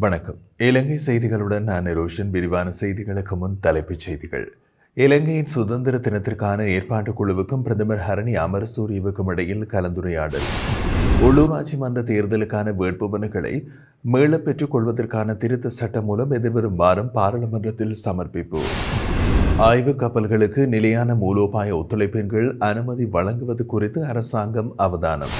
வணக்கம். இலங்கை செய்திகளுடன் நான் ரோஷன். விரிவான செய்திகளுக்கு முன் தலைப்புச் செய்திகள். இலங்கையின் சுதந்திர தினத்திற்கான ஏற்பாட்டுக் குழுவுக்கும் பிரதமர் ஹரணி அமரசூரியவுக்கும் இடையில் கலந்துரையாடல். உள்ளூராட்சி மன்ற தேர்தலுக்கான வேட்புமனுக்களை மீளப் பெற்றுக் கொள்வதற்கான திருத்த சட்டம் மூலம் எதிர்வரும் வாரம் பாராளுமன்றத்தில் சமர்ப்பிப்பு. ஆய்வு கப்பல்களுக்கு நிலையான மூலோபாய ஒத்துழைப்பின் கீழ் அனுமதி வழங்குவது குறித்து அரசாங்கம் அவதானம்.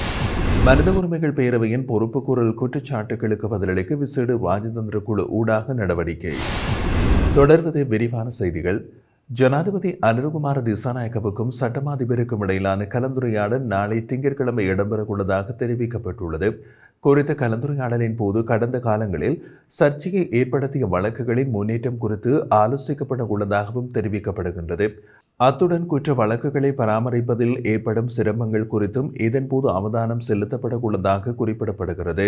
மனித உரிமைகள் பேரவையின் பொறுப்புக்கூறல் குற்றச்சாட்டுகளுக்கு பதிலளிக்க விசேட ராஜதந்திர குழு ஊடாக நடவடிக்கை. தொடர்வது விரிவான செய்திகள். ஜனாதிபதி அனுரகுமார திசாநாயக்கவுக்கும் சட்டமா அதிபருக்கும் இடையிலான கலந்துரையாடல் நாளை திங்கட்கிழமை இடம்பெறவுள்ளதாக தெரிவிக்கப்பட்டுள்ளது. குறித்த கலந்துரையாடலின் போது கடந்த காலங்களில் சர்ச்சையை ஏற்படுத்திய வழக்குகளின் முன்னேற்றம் குறித்து ஆலோசிக்கப்பட உள்ளதாகவும் தெரிவிக்கப்படுகின்றது. அத்துடன் குற்ற வழக்குகளை பராமரிப்பதில் ஏற்படும் சிரமங்கள் குறித்தும் இதன்போது அவதானம் செலுத்தப்பட உள்ளதாக குறிப்பிடப்படுகிறது.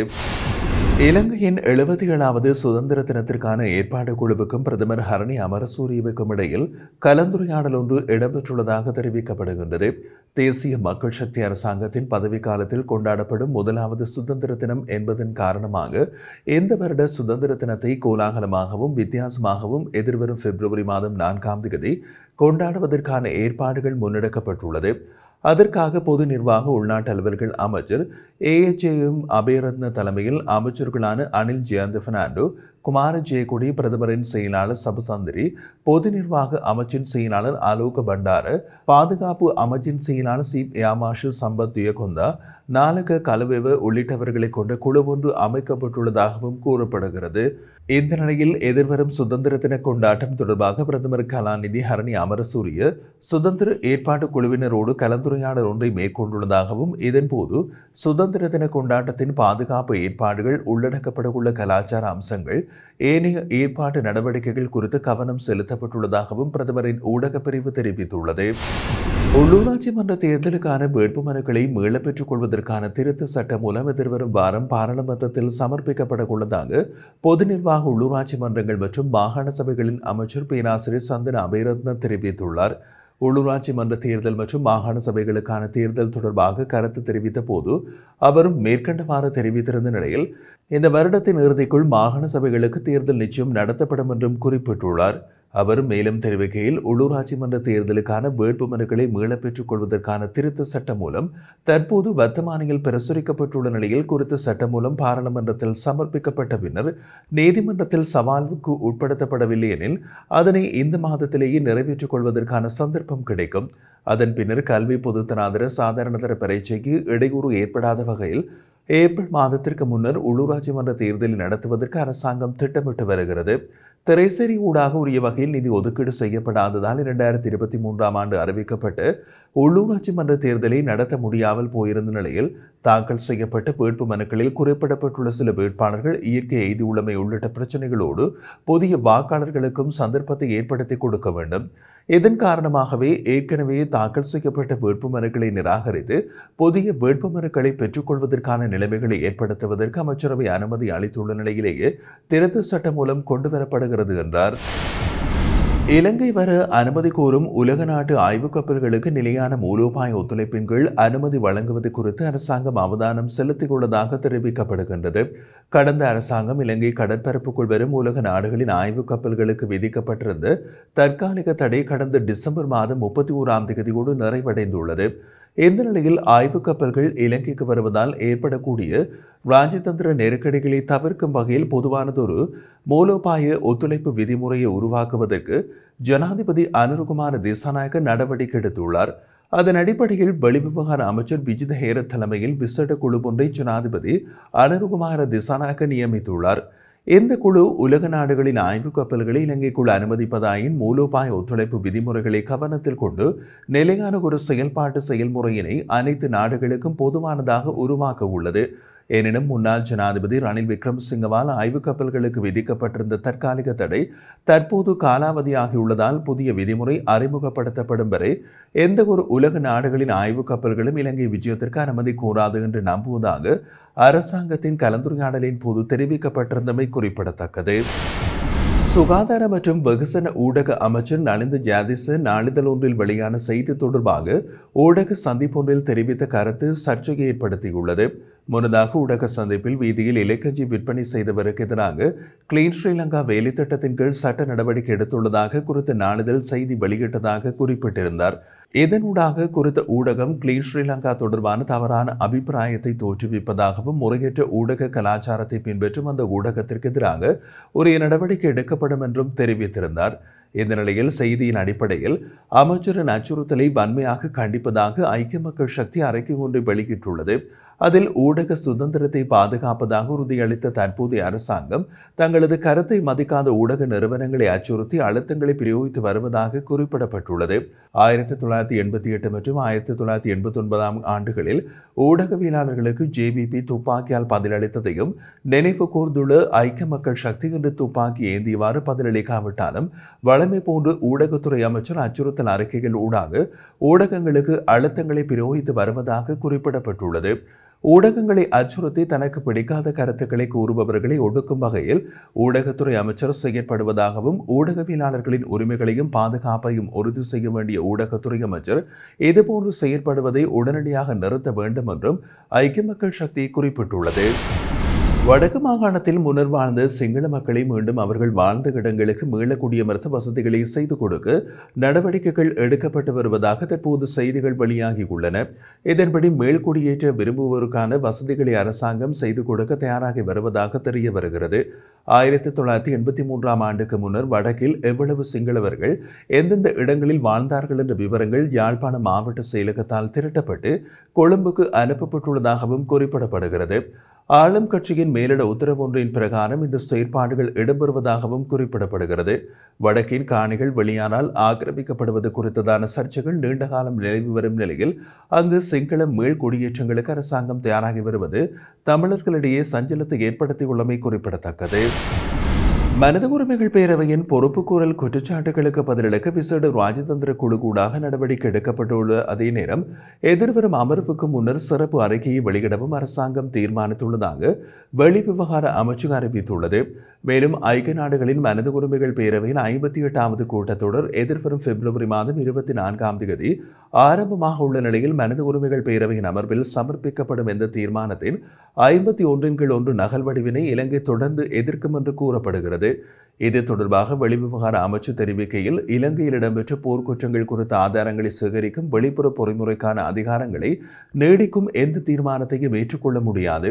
இலங்கையின் 77வது சுதந்திர தினத்திற்கான ஏற்பாடு குழுவுக்கும் பிரதமர் ஹரணி அமரசூரியவுக்கும் இடையில் கலந்துரையாடல் ஒன்று இடம்பெற்றுள்ளதாக தெரிவிக்கப்படுகின்றது. தேசிய மக்கள் சக்தி அரசாங்கத்தின் பதவிக்காலத்தில் கொண்டாடப்படும் முதலாவது சுதந்திர தினம் என்பதன் காரணமாக இந்த வருட சுதந்திர தினத்தை கோலாகலமாகவும் வித்தியாசமாகவும் எதிர்வரும் பிப்ரவரி மாதம் 4ஆம் தேதி கொண்டாடுவதற்கான ஏற்பாடுகள் முன்னெடுக்கப்பட்டுள்ளது. அதற்காக பொது நிர்வாக உள்நாட்டு அலுவல்கள் அமைச்சர் ஏஎச்ஏஎம் அபேரத்ன தலைமையில் அமைச்சர்களான அனில் ஜெயந்த பெர்னாண்டோ, குமார ஜெயக்குடி, பிரதமரின் செயலாளர் சபுசந்திரி, பொது நிர்வாக அமைச்சின் செயலாளர் அலோக பண்டார, பாதுகாப்பு அமைச்சின் செயலாளர் சீப் யாமாஷு சம்பத் துயகொந்தா, நாலக கலவெவ உள்ளிட்டவர்களை கொண்ட குழு ஒன்று அமைக்கப்பட்டுள்ளதாகவும் கூறப்படுகிறது. இந்த நிலையில் எதிர்வரும் சுதந்திர தின கொண்டாட்டம் தொடர்பாக பிரதமர் கலாநிதி ஹரணி அமரசூரிய சுதந்திர ஏற்பாட்டு குழுவினரோடு கலந்துரையாடல் ஒன்றை மேற்கொண்டுள்ளதாகவும் இதன்போது சுதந்திர தின கொண்டாட்டத்தின் பாதுகாப்பு ஏற்பாடுகள், உள்ளடக்கப்பட உள்ள கலாச்சார அம்சங்கள், ஏனைய ஏற்பாட்டு நடவடிக்கைகள் குறித்து கவனம் செலுத்தப்பட்டுள்ளதாகவும் பிரதமரின் ஊடகப் பிரிவு தெரிவித்துள்ளது. உள்ளூராட்சி மன்ற தேர்தலுக்கான வேட்புமனுக்களை மீளப் பெற்றுக் கொள்வதற்கான திருத்த சட்டம் மூலம் எதிர்வரும் வாரம் பாராளுமன்றத்தில் சமர்ப்பிக்கப்பட உள்ளதாக பொது நிர்வாக உள்ளூராட்சி மன்றங்கள் மற்றும் மாகாண சபைகளின் அமைச்சர் பேராசிரியர் சந்தன அபேரத்ன தெரிவித்துள்ளார். உள்ளூராட்சி மன்ற தேர்தல் மற்றும் மாகாண சபைகளுக்கான தேர்தல் தொடர்பாக கருத்து தெரிவித்த போது அவரும் மேற்கண்டவாறு தெரிவித்திருந்த நிலையில் இந்த வருடத்தின் இறுதிக்குள் மாகாண சபைகளுக்கு தேர்தல் நிச்சயம் நடத்தப்படும் என்றும் குறிப்பிட்டுள்ளார். அவர் மேலும் தெரிவிக்கையில், உள்ளூராட்சி மன்ற தேர்தலுக்கான வேட்புமனுக்களை மீளப் பெற்றுக் கொள்வதற்கான திருத்த சட்டம் மூலம் தற்போது வர்த்தமானியில் பிரசுரிக்கப்பட்டுள்ள நிலையில் குறித்த சட்டம் மூலம் பாராளுமன்றத்தில் சமர்ப்பிக்கப்பட்ட பின்னர் நீதிமன்றத்தில் சவாலுக்கு உட்படுத்தப்படவில்லை எனில் அதனை இந்த மாதத்திலேயே நிறைவேற்றிக் கொள்வதற்கான சந்தர்ப்பம் கிடைக்கும். அதன் பின்னர் கல்வி பொதுத்தராதர சாதாரணதர பரீட்சைக்கு இடையூறு ஏற்படாத வகையில் ஏப்ரல் மாதத்திற்கு முன்னர் உள்ளூராட்சி மன்ற தேர்தலை நடத்துவதற்கு அரசாங்கம் திட்டமிட்டு வருகிறது. திரைசேரி ஊடாக உரிய வகையில் நிதி ஒதுக்கீடு செய்யப்படாததால் 2023ஆம் ஆண்டு அறிவிக்கப்பட்டு உள்ளூராட்சி மன்ற தேர்தலை நடத்த முடியாமல் போயிருந்த நிலையில் தாக்கல் செய்யப்பட்ட வேட்பு மனுக்களில் குறிப்பிடப்பட்டுள்ள சில வேட்பாளர்கள் இயற்கை எய்தியுள்ளமை உள்ளிட்ட பிரச்சனைகளோடு புதிய வாக்காளர்களுக்கும் சந்தர்ப்பத்தை ஏற்படுத்தி கொடுக்க வேண்டும். இதன் காரணமாகவே ஏற்கனவே தாக்கல் செய்யப்பட்ட வேட்புமனுக்களை நிராகரித்து புதிய வேட்புமனுக்களை பெற்றுக்கொள்வதற்கான நிலைமைகளை ஏற்படுத்துவதற்கு அமைச்சரவை அனுமதி அளித்துள்ள நிலையிலேயே திருத்த சட்டம் மூலம் கொண்டுவரப்படுகிறது என்றார். இலங்கை வர அனுமதி கோரும் உலக நாட்டு ஆய்வு கப்பல்களுக்கு நிலையான மூலோபாய ஒத்துழைப்பின் கீழ் அனுமதி வழங்குவது குறித்து அரசாங்கம் அவதானம் செலுத்தியுள்ளதாக தெரிவிக்கப்படுகின்றது. கடந்த அரசாங்கம் இலங்கை கடற்பரப்புக்குள் வரும் உலக நாடுகளின் ஆய்வு கப்பல்களுக்கு விதிக்கப்பட்டிருந்த தற்காலிக தடை கடந்த டிசம்பர் மாதம் 31ஆம் தேதியோடு நிறைவடைந்துள்ளது. இந்த நிலையில் ஆய்வு கப்பல்கள் இலங்கைக்கு வருவதால் ஏற்படக்கூடிய ராஜதந்திர நெருக்கடிகளை தவிர்க்கும் வகையில் பொதுவானதொரு மூலோபாய ஒத்துழைப்பு விதிமுறையை உருவாக்குவதற்கு ஜனாதிபதி அனுரகுமார திசாநாயக்க நடவடிக்கை எடுத்துள்ளார். அதன் அடிப்படையில் வெளிவிவகார அமைச்சர் விஜித ஹேரத் தலைமையில் விசேட குழு ஒன்றை ஜனாதிபதி அனுரகுமார திசாநாயக்க நியமித்துள்ளார். இந்த குழு உலக நாடுகளின் ஆய்வு கப்பல்களை இலங்கைக்குள் அனுமதிப்பதாயின் மூலோபாய ஒத்துழைப்பு விதிமுறைகளை கவனத்தில் கொண்டு நிலையான ஒரு செயல்பாட்டு செயல்முறையினை அனைத்து நாடுகளுக்கும் பொதுவானதாக உருவாக்க உள்ளது. எனினும் முன்னாள் ஜனாதிபதி ரணில் விக்ரமசிங்கவால் ஆய்வு கப்பல்களுக்கு விதிக்கப்பட்டிருந்த தற்காலிக தடை தற்போது காலாவதியாகியுள்ளதால் புதிய விதிமுறை அறிமுகப்படுத்தப்படும் வரை எந்த ஒரு உலக நாடுகளின் ஆய்வு கப்பல்களும் இலங்கை விஜயத்திற்கு அனுமதி கோராது என்று நம்புவதாக அரசாங்கத்தின் கலந்துரையாடலின் போது தெரிவிக்கப்பட்டிருந்தமை குறிப்பிடத்தக்கது. சுகாதார மற்றும் வெகுசன ஊடக அமைச்சர் நலிந்த ஜாதிச நாளிதழ் ஒன்றில் வெளியான செய்தி தொடர்பாக ஊடக சந்திப்பொன்றில் தெரிவித்த கருத்து சர்ச்சையை ஏற்படுத்தியுள்ளது. முன்னதாக ஊடக சந்திப்பில் வீதியில் இலைக்கஞ்சி விற்பனை செய்தவருக்கு எதிராக கிளீன் ஸ்ரீலங்கா வேலை திட்டத்தின் கீழ் சட்ட நடவடிக்கை எடுத்துள்ளதாக குறித்த நாளிதழ் செய்தி வெளியிட்டதாக குறிப்பிட்டிருந்தார். இதனூடாக குறித்த ஊடகம் கிளீன் ஸ்ரீலங்கா தொடர்பான தவறான அபிப்பிராயத்தை தோற்றுவிப்பதாகவும் முறையற்ற ஊடக கலாச்சாரத்தை பின்பற்றும் அந்த ஊடகத்திற்கு எதிராக உரிய நடவடிக்கை எடுக்கப்படும் என்றும் தெரிவித்திருந்தார். இந்த நிலையில் செய்தியின் அடிப்படையில் அமைச்சரின் அச்சுறுத்தலை வன்மையாக கண்டிப்பதாக ஐக்கிய மக்கள் சக்தி அறிக்கை ஒன்றை வெளியிட்டுள்ளது. அதில் ஊடக சுதந்திரத்தை பாதுகாப்பதாக உறுதியளித்த தற்போதைய அரசாங்கம் தங்களது கருத்தை மதிக்காத ஊடக நிறுவனங்களை அச்சுறுத்தி அழுத்தங்களை பிரயோகித்து வருவதாக குறிப்பிடப்பட்டுள்ளது. 1988 மற்றும் 1989 ஆண்டுகளில் ஊடகவியலாளர்களுக்கு ஜேவிபி துப்பாக்கியால் பதிலளித்ததையும் நினைவு கூர்ந்துள்ள ஐக்கிய மக்கள் சக்தி என்று துப்பாக்கி ஏந்தியவாறு பதிலளிக்காவிட்டாலும் வழமை போன்று ஊடகத்துறை அமைச்சர் அச்சுறுத்தல் அறிக்கைகள் ஊடாக ஊடகங்களுக்கு அழுத்தங்களை பிரயோகித்து வருவதாக குறிப்பிடப்பட்டுள்ளது. ஊடகங்களை அச்சுறுத்தி தனக்கு பிடிக்காத கருத்துக்களை கூறுபவர்களை ஒடுக்கும் வகையில் ஊடகத்துறை அமைச்சர் செயற்படுவதாகவும் ஊடகவியலாளர்களின் உரிமைகளையும் பாதுகாப்பையும் உறுதி செய்ய வேண்டிய ஊடகத்துறை அமைச்சர் இதுபோன்று செயற்படுவதை உடனடியாக நிறுத்த வேண்டும் என்றும் ஐக்கிய மக்கள் சக்தி குறிப்பிட்டுள்ளது. வடக்கு மாகாணத்தில் முன்னர் வாழ்ந்த சிங்கள மக்களை மீண்டும் அவர்கள் வாழ்ந்த இடங்களுக்கு மீளக்குடியமர்த்த வசதிகளை செய்து கொடுக்க நடவடிக்கைகள் எடுக்கப்பட்டு வருவதாக தற்போது செய்திகள் வெளியாகியுள்ளன. இதன்படி மேல்குடியேற்ற விரும்புவோருக்கான வசதிகளை அரசாங்கம் செய்து கொடுக்க தயாராகி வருவதாக தெரிய வருகிறது. 1983 ஆண்டுக்கு முன்னர் வடக்கில் எவ்வளவு சிங்களவர்கள் எந்தெந்த இடங்களில் வாழ்ந்தார்கள் என்ற விவரங்கள் யாழ்ப்பாண மாவட்ட செயலகத்தால் திரட்டப்பட்டு கொழும்புக்கு அனுப்பப்பட்டுள்ளதாகவும் குறிப்பிடப்படுகிறது. ஆளும் கட்சியின் மேலிட உத்தரவு ஒன்றின் பிரகாரம் இந்த செயற்பாடுகள் இடம்பெறுவதாகவும் குறிப்பிடப்படுகிறது. வடக்கின் காணிகள் வெளியானால் ஆக்கிரமிக்கப்படுவது குறித்ததான சர்ச்சைகள் நீண்ட காலம் நிலவி வரும் நிலையில் அங்கு சிங்கள மீள் குடியேற்றங்களுக்கு அரசாங்கம் தயாராகி வருவது தமிழர்களிடையே சஞ்சலத்தை ஏற்படுத்தியுள்ளமை குறிப்பிடத்தக்கது. மனித உரிமைகள் பேரவையின் பொறுப்புக்கூறல் குற்றச்சாட்டுகளுக்கு பதிலளிக்க விசேட ராஜதந்திர குழு கூடாக நடவடிக்கை எடுக்கப்பட்டுள்ள அதே நேரம் எதிர்வரும் அமர்வுக்கு முன்னர் சிறப்பு அறிக்கையை வெளியிடவும் அரசாங்கம் தீர்மானித்துள்ளதாக வெளிவிவகார அமைச்சு அறிவித்துள்ளது. மேலும் ஐக்கிய நாடுகளின் மனித உரிமைகள் பேரவையின் 58வது கூட்டத்தொடர் எதிர்வரும் பிப்ரவரி மாதம் 24ஆம் தேதி ஆரம்பமாக உள்ள நிலையில் மனித உரிமைகள் பேரவையின் அமர்வில் சமர்ப்பிக்கப்படும் என்ற தீர்மானத்தின் 51 நகல் வடிவினை இலங்கை தொடர்ந்து எதிர்க்கும் என்று கூறப்படுகிறது. இது தொடர்பாக வெளிவிவகார அமைச்சு தெரிவிக்கையில் இலங்கையில் இடம்பெற்ற போர்க்குற்றங்கள் குறித்த ஆதாரங்களை சேகரிக்கும் வெளிப்புற பொறிமுறைக்கான அதிகாரங்களை நீடிக்கும் எந்த தீர்மானத்தையும் ஏற்றுக்கொள்ள முடியாது.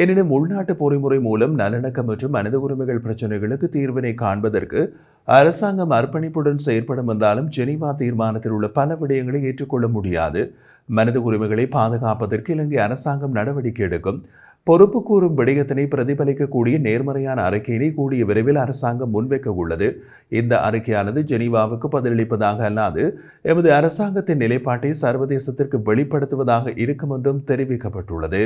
எனினும் உள்நாட்டு பொறிமுறை மூலம் நல்லிணக்கம் மற்றும் மனித உரிமைகள் பிரச்சினைகளுக்கு தீர்வினை காண்பதற்கு அரசாங்கம் அர்ப்பணிப்புடன் செயற்படும் என்றாலும் ஜெனீவா தீர்மானத்தில் உள்ள பல விடயங்களை ஏற்றுக்கொள்ள முடியாது. மனித உரிமைகளை பாதுகாப்பதற்கு இலங்கை அரசாங்கம் நடவடிக்கை எடுக்கும். பொறுப்பு கூறும் விடயத்தினை பிரதிபலிக்கக்கூடிய நேர்மறையான அறிக்கையினை கூடிய விரைவில் அரசாங்கம் முன்வைக்க உள்ளது. இந்த அறிக்கையானது ஜெனீவாவுக்கு பதிலளிப்பதாக அல்லாது எமது அரசாங்கத்தின் நிலைப்பாட்டை சர்வதேசத்திற்கு வெளிப்படுத்துவதாக இருக்கும் என்றும் தெரிவிக்கப்பட்டுள்ளது.